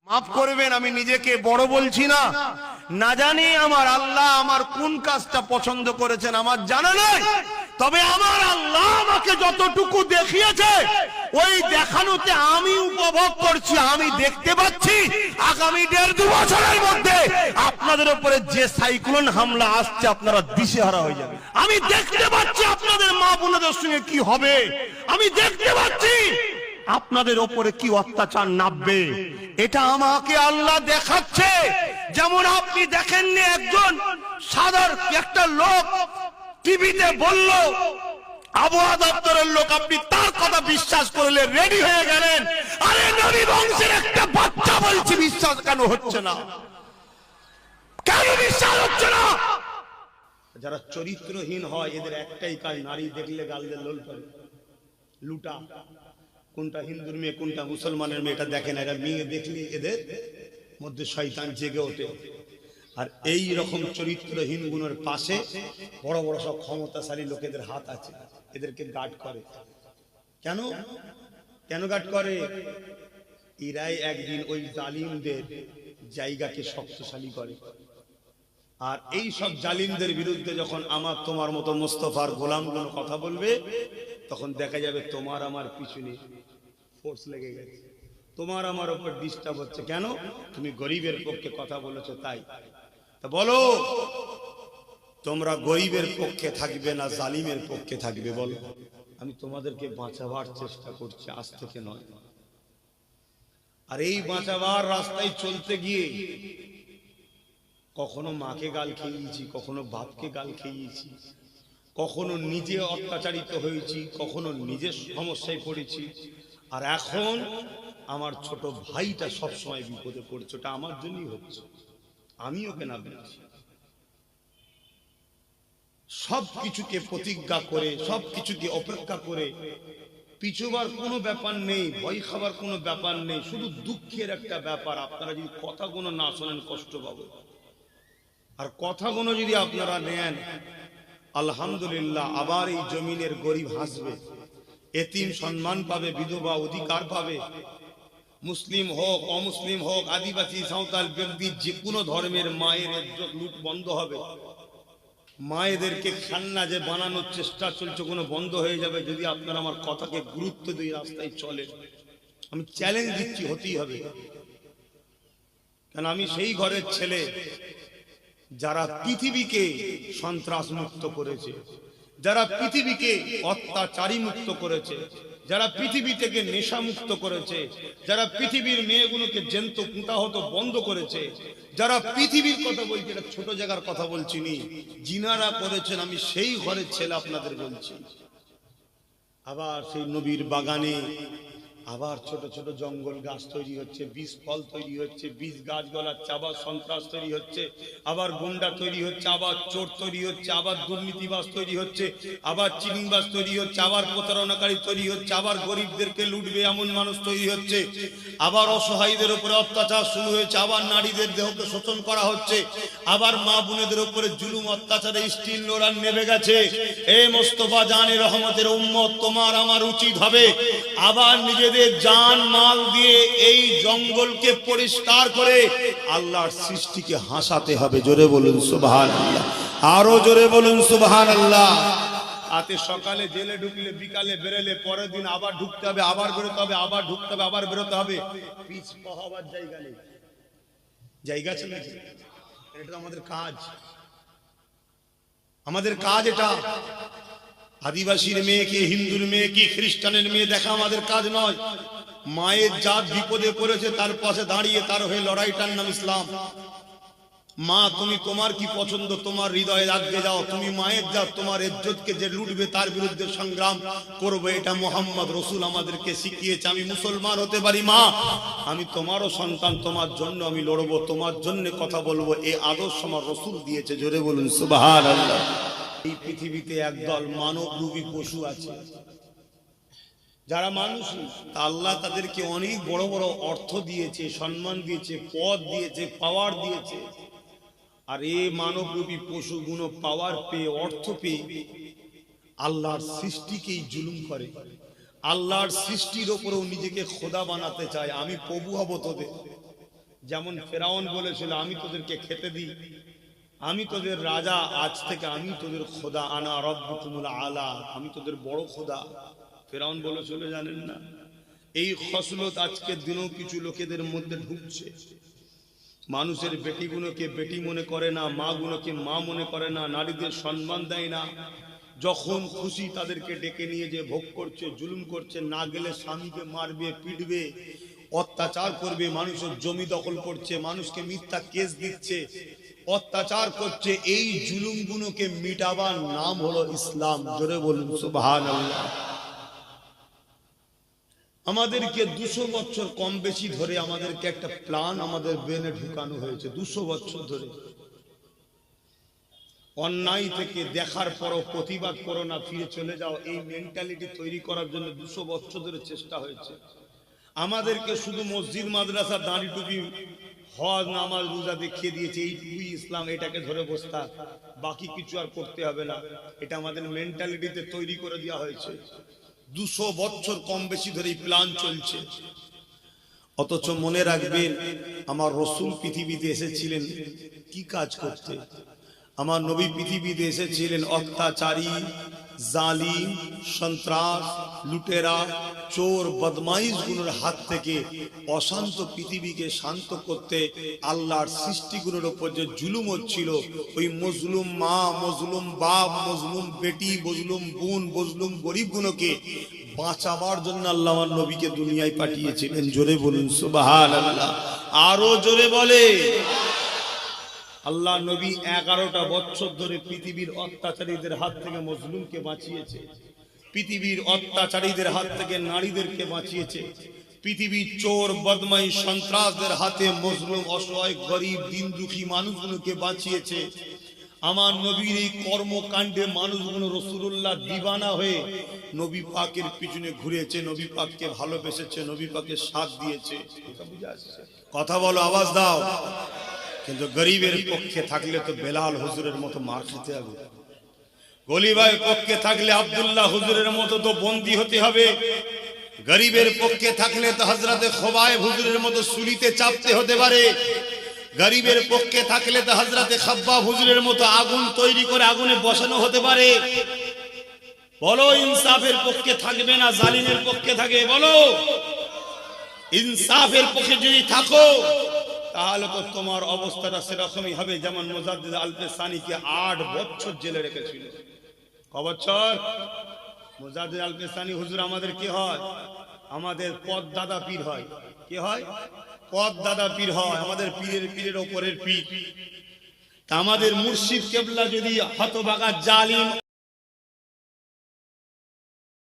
মাফ করবেন, আমি নিজেকে বড় বলছি না, না জানি আমার আল্লাহ আমার কোন কাজটা পছন্দ করেছেন আমার জানা নাই। তবে আমার আল্লাহ আমাকে যতটুকু দেখিয়েছে ওই দেখানোতে আমি উপভোগ করছি, আমি দেখতে পাচ্ছি আগামী 1.5-2 বছরের মধ্যে আপনাদের উপরে যে সাইক্লোন হামলা আসছে আপনারা দিশেহারা হয়ে যাবে। আমি দেখতে পাচ্ছি আপনাদের মা বোনদের সঙ্গে কি হবে, আমি দেখতে পাচ্ছি আপনাদের ওপরে কি অত্যাচার নামবে, এটা আমাকে আল্লাহ দেখাচ্ছে। যেমন আপনি দেখেননি একজন সাধারণ একটা লোক টিভিতে বলল আবহাওয়া দপ্তরের লোক, আপনি তার কথা বিশ্বাস করলে রেডি হয়ে গেলেন। আরে নবী বংশের একটা বাচ্চা বলছি, বিশ্বাস কেন হচ্ছে না? কেন বিশ্বাস হচ্ছে না? যারা চরিত্রহীন হয় এদের একটাই কাজ, নারী দেখলে গাল দিয়ে লোল করে, লুটা। কোনটা হিন্দুর মেয়ে কোনটা মুসলমানের মেয়ে এটা দেখে না, এটা মেয়ে দেখলে এদের মধ্যে শয়তান জেগে ওঠে। আর এই রকম চরিত্রহীন গুণের পাশে বড় বড় সব ক্ষমতাশালী লোকেদের হাত আছে, এদেরকে গার্ড করে। কেন কেন গার্ড করে? এরাই একদিন ওই জালিমদের জায়গাকে শক্তিশালী করে। আর এই সব জালিমদের বিরুদ্ধে যখন আমার তোমার মতো মোস্তফার গোলামগুলো কথা বলবে, তখন দেখা যাবে তোমার আমার পিছনে ফোর্স লেগে গেছে, তোমার আমার উপর ডিস্টার্ব হচ্ছে। কেন? তুমি গরিবের পক্ষে কথা বলেছো তাই। তা বলো, তোমরা গরিবের পক্ষে থাকবে না জালিমের পক্ষে থাকবে? বলো। আমি তোমাদেরকে বাঁচাবার চেষ্টা করছি, আজ থেকে নয়। আর এই বাঁচাবার রাস্তায় চলতে গিয়ে কখনো মাকে গাল খেয়েছি, কখনো বাপকে গাল খেয়েছি, কখনো নিজে অত্যাচারিত হয়েছি, কখনো নিজের সমস্যায় পড়েছি। আর এখন আমার ছোট ভাইটা সবসময় বিপদে পড়ছে, ওটা আমার জন্যই হচ্ছে, আমি ওকে না বলছি। সবকিছুকে প্রতিজ্ঞা করে, সবকিছুকে অপেক্ষা করে পিছুবার কোনো ব্যাপার নেই, ভয় খাবার কোনো ব্যাপার নেই, শুধু দুঃখের একটা ব্যাপার। আপনারা যদি কথাগুলো না শোনেন কষ্ট পাবেন, আর কথাগুলো যদি আপনারা নেন আলহামদুলিল্লাহ, আবার এই জমিনের গরিব হাসবে, এতিম সম্মান পাবে, বিধবা অধিকার পাবে। মুসলিম হোক অমুসলিম হোক, আদিবাসী সাঁওতাল ব্যক্তি যে কোনো ধর্মের মায়ের ইজ্জত লুট বন্ধ হবে। মায়েদেরকে খান্না যে বানানোর চেষ্টা চলছে কোনো বন্ধ হয়ে যাবে যদি আপনারা আমার কথাকে গুরুত্ব দিয়ে রাস্তায় চলে। আমি চ্যালেঞ্জ দিচ্ছি, হতেই হবে। কেন আমি সেই ঘরের ছেলে যারা পৃথিবীকে সন্ত্রাস মুক্ত করেছে, যারা পৃথিবীকে অত্যাচারী মুক্ত করেছে, যারা পৃথিবী থেকে নেশা মুক্ত করেছে, যারা পৃথিবীর মেয়েগুলোকে জ্যান্ত কুঁটা হতো বন্ধ করেছে, যারা পৃথিবীর কথা বলছে, এটা ছোট জায়গার কথা বলছি নি, জিনারা করেছেন, আমি সেই ঘরের ছেলে আপনাদের বলছি। আবার সেই নবীর বাগানে আবার ছোট ছোট জঙ্গল গাছ তৈরি হচ্ছে, বীজ ফল তৈরি হচ্ছে, বীজ গাছ গলাচ্ছে, আবার সন্ত্রাস তৈরি হচ্ছে, আবার গুন্ডা তৈরি হচ্ছে, আবার চোর তৈরি হচ্ছে, আবার দুর্নীতিবাজ তৈরি হচ্ছে, আবার চিনিংবাজ তৈরি হচ্ছে, আবার প্রতারণাকারী তৈরি হচ্ছে, আবার গরিবদেরকে লুটবে এমন মানুষ তৈরি হচ্ছে, আবার অসহায়দের উপরে অত্যাচার শুরু হয়েছে, আবার নারীদের দেহকে শোষণ করা হচ্ছে, আবার মা বোনেদের উপরে জুলুম অত্যাচারে স্টিল নোরান নেমে গেছে। এ মোস্তফা জানে রহমতের উম্মত, তোমার আমার উচিত হবে আবার নিজেদের জান মাল দিয়ে এই জঙ্গলকে পরিষ্কার করে আল্লাহর সৃষ্টিকে হাসাতে হবে। জোরে বলুন সুবহানাল্লাহ, আরো জোরে বলুন সুবহানাল্লাহ। আতে সকালে জেলে ঢুকলে, বিকালে বেরোলে, পরের দিন আবার ঢুকতে হবে, আবার বেরোতে হবে, আবার ঢুকতে হবে, আবার বেরোতে হবে। পিছ পাওয়ার জায়গা নেই, জায়গা আছে নাকি? এটা আমাদের কাজ, আমাদের কাজ এটা। আদিবাসীর মেয়েকে, হিন্দুর মেয়েকে, খ্রিস্টানের মেয়ে দেখা আমাদের কাজ নয়। মায়ের জাত বিপদে পড়েছে তার পাশে দাঁড়িয়ে তার হয়ে লড়াইটার নাম ইসলাম। মা, তুমি তোমার কি পছন্দ তোমার হৃদয়ে রাখতে যাও, তুমি মায়ের জাত, তোমার ইজ্জতকে যে লুটবে তার বিরুদ্ধে সংগ্রাম করবে, এটা মোহাম্মদ রসুল আমাদেরকে শিখিয়েছে। আমি মুসলমান হতে পারি মা, আমি তোমারও সন্তান, তোমার জন্য আমি লড়বো, তোমার জন্য কথা বলবো, এই আদর্শ আমার রসুল দিয়েছে। জোরে বলুন সুবহানাল্লাহ। এই পৃথিবীতে একদল মানবরূপী পশু আছে যারা মানুষ, আল্লাহ তাদেরকে অনেক বড় বড় অর্থ দিয়েছে, সম্মান দিয়েছে, পদ দিয়েছে, পাওয়ার দিয়েছে। আর এই মানবরূপী পশুগুলো পাওয়ার পেয়ে, অর্থ পেয়ে আল্লাহর সৃষ্টিকেই জুলুম করে, আল্লাহর সৃষ্টির ওপরেও নিজেকে খোদা বানাতে চায়। আমি প্রভু হব তোদের, যেমন ফেরাউন বলেছিল আমি তোদেরকে খেতে দিই, আমি তোদের রাজা, আজ থেকে আমি তোদের খোদা, আনা রব্বুকুমুল আলা, আমি তোদের বড় খোদা। ফেরাউন বলেছিল, জানেন না? এই খসলত আজকের দিনেও কিছু লোকেদের মধ্যে ঢুকছে। মানুষের বেটিগুলোকে বেটি মনে করে না, মা গুলোকে মা মনে করে না, নারীদের সম্মান দেয় না, যখন খুশি তাদেরকে ডেকে নিয়ে যে ভোগ করছে, জুলুম করছে, না গেলে স্বামীকে মারবে, পিটবে, অত্যাচার করবে, মানুষের জমি দখল করছে, মানুষকে মিথ্যা কেস দিচ্ছে, অত্যাচার করছে। এই জুলুমগুলোকে মিটাবার নাম হলো ইসলাম। জোরে বলুন সুবহানাল্লাহ। আমাদেরকে 200 বছর কম বেশি ধরে আমাদেরকে একটা প্ল্যান আমাদের ব্রেনে ঢুকানো হয়েছে। 200 বছর ধরে অন্যায় থেকে দেখার পরও প্রতিবাদ করো না, ফিরে চলে যাও, এই মেন্টালিটি তৈরি করার জন্য 200 বছর ধরে চেষ্টা হয়েছে। আমাদেরকে শুধু মসজিদ মাদ্রাসা দাঁড়ি টুপি হজ নামাজ রোজা দেখিয়ে দিয়েছে, এইটুকুই ইসলাম, এটাকে ধরে বসতা, বাকি কিছু আর করতে হবে না। এটা আমাদের মেন্টালিটিতে তৈরি করে দেওয়া হয়েছে। 200 বছর কম বেশি ধরে প্ল্যান চলছে। অথচ মনে রাখবেন, আমার রসুল পৃথিবীতে এসেছিলেন কি কাজ করতে? আমার নবী পৃথিবীতে এসেছিলেন অত্যাচারী, জালিম, সন্ত্রাস, লুটেরা, চোর, বদমাইশ গুলোর হাত থেকে অশান্ত পৃথিবীকে শান্ত করতে। আল্লাহর সৃষ্টিগুলোর উপর যে জুলুম হচ্ছিল, ওই মজলুম মা, মজলুম বাপ, মজলুম বেটি, মজলুম বোন, মজলুম গরিবগুলোকে বাঁচাবার জন্য আল্লাহ আমার নবীকে দুনিয়ায় পাঠিয়েছিলেন। জোরে বলুন সুবহানাল্লাহ। আরো জোরে বলে। আল্লাহ নবী 11টা বছর ধরে পৃথিবীর অত্যাচারীদের হাত থেকে মজলুমকে বাঁচিয়েছে, পৃথিবীর অত্যাচারীদের হাত থেকে নারীদেরকে বাঁচিয়েছে, পৃথিবীর চোর, বদমাইশ, সন্ত্রাসদের হাতে মজলুম, অসহায়, গরিব, দিন দুঃখী মানুষগুলোকে বাঁচিয়েছে। আমার নবীর এই কর্মকাণ্ডে মানুষগুলো রাসূলুল্লাহ দিওয়ানা হয়ে নবী পাকের পিছনে ঘুরেছে, নবী পাককে ভালোবেসেছে, নবী পাকের সাথ দিয়েছে। কথা বলো, আওয়াজ দাও। কিন্তু গরিবের পক্ষে থাকলে তো বেলাল হুজুরের মতো মার খেতে হবে, গরিবের পক্ষে থাকলে আব্দুল্লাহ হুজুরের মতো তো বন্দী হতে হবে, গরিবের পক্ষে থাকলে তো হযরতে খোবাইব হুজুরের মতো সুলিতে চাপতে হতে পারে, গরিবের পক্ষে থাকলে তো হযরতে খাব্বাব হুজুরের মতো আগুন তৈরি করে আগুনে বসানো হতে পারে। বলো, ইনসাফের পক্ষে থাকবে না জালিমের পক্ষে থাকে? বলো, ইনসাফের পক্ষে যদি থাকো তাহলে তো তোমার অবস্থাটা সেরকমই হবে যেমন মুজাদ্দিদ আল-পেসানিকে 8 বছর জেলে রেখেছিল। ক বছর? মুজাদ্দিদ আল-পেসানি হুজুর আমাদের কি হয়? আমাদের পদ দাদা পীর হয়। কি হয়? পদ দাদা পীর হয়, আমাদের পীরের পীরের ওপরের পীর। তা আমাদের মুর্শিদ কেবলা যদি হতভাগা জালিম